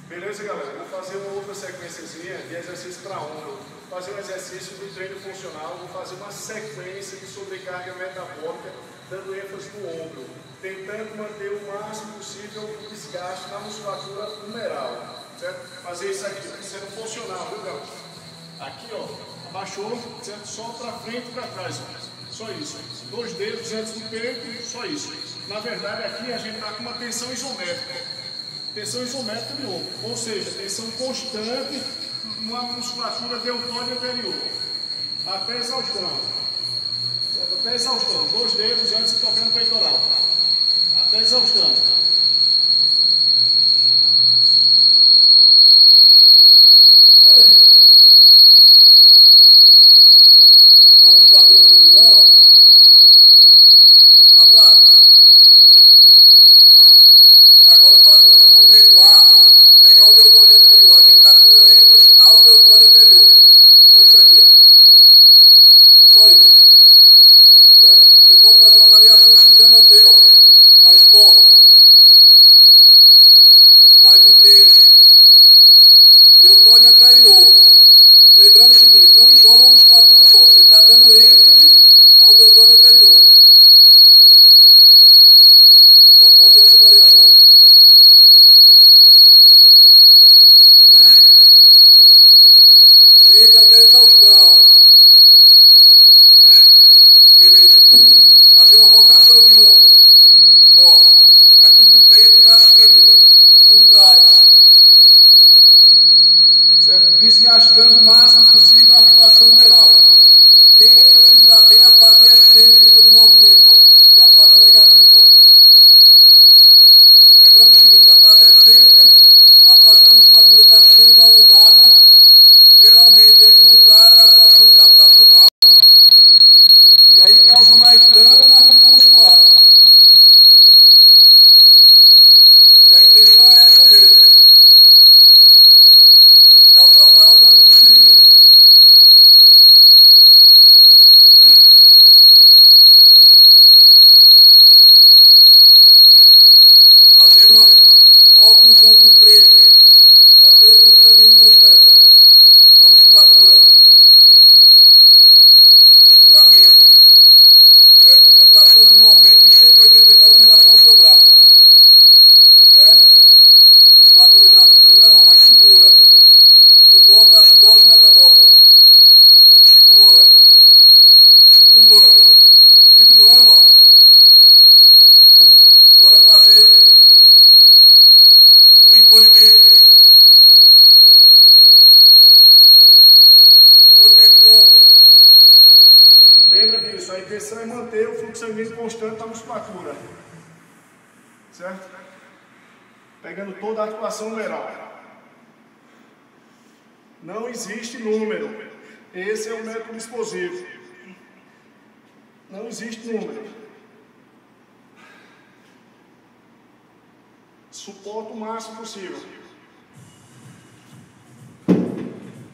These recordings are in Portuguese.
Beleza, galera? Vou fazer uma outra sequenciazinha de exercício para ombro. Vou fazer um exercício do treino funcional, vou fazer uma sequência de sobrecarga metabólica, dando ênfase no ombro, tentando manter o máximo possível o desgaste na musculatura humeral, certo? Fazer isso aqui, sendo funcional, viu, galera? Aqui, ó, abaixou, certo? Só para frente e para trás, ó. Só isso. 2 dedos antes do peito, só isso. Na verdade, aqui a gente está com uma tensão isométrica. Tensão isométrica de ombro, ou seja, tensão constante numa musculatura deltoide anterior, até exaustão, certo? Até exaustão, 2 dedos antes de tocar no peitoral, até exaustão. Com a musculatura fibrilando, vamos lá. Agora fazendo o movimento arme, pegar o deltoide anterior, a gente está dando ênfase ao deltoide anterior. Só isso aqui, ó. Só isso. Certo? Você pode fazer uma variação se quiser manter, ó. Mais forte, mais intenso. Deltoide anterior. Lembrando o seguinte, não isola uma musculatura só, você está dando ênfase ao deltoide anterior. Pode fazer essa variação. Sempre até exaustão. Beleza. Fazer uma rotação de ombro. Ó, aqui por frente, braço esquerdo. Por trás. Certo? Desgastando o máximo possível a articulação humeral. Tenta segurar bem a fase excêntrica do movimento, que é a fase negativa. Lembrando o seguinte, a fase excêntrica é a fase que a musculatura está sendo alongada. Geralmente é contrária à atuação gravitacional e aí causa mais dano na fibra muscular. E a intenção é essa mesmo, causar o maior dano possível. Fazer uma oclusão do freio, manter o fluxo sanguíneo constante. A musculatura, segurar mesmo, certo? Angulação de 90, de 180 graus em relação ao seu braço, certo? Musculatura já fibrilando, mas segura. Suporta a acidose metabólica. Segura. Segura. Fibrilando, ó. Agora fazer o encolhimento. Encolhimento de ombro. Lembra disso, a intenção é manter o fluxo sanguíneo constante na musculatura. Certo? Pegando toda a articulação humeral. Não existe número. Esse é o método explosivo. Não existe número. Suporta o máximo possível.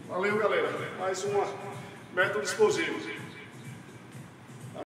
Valeu, galera. Mais uma método explosivo.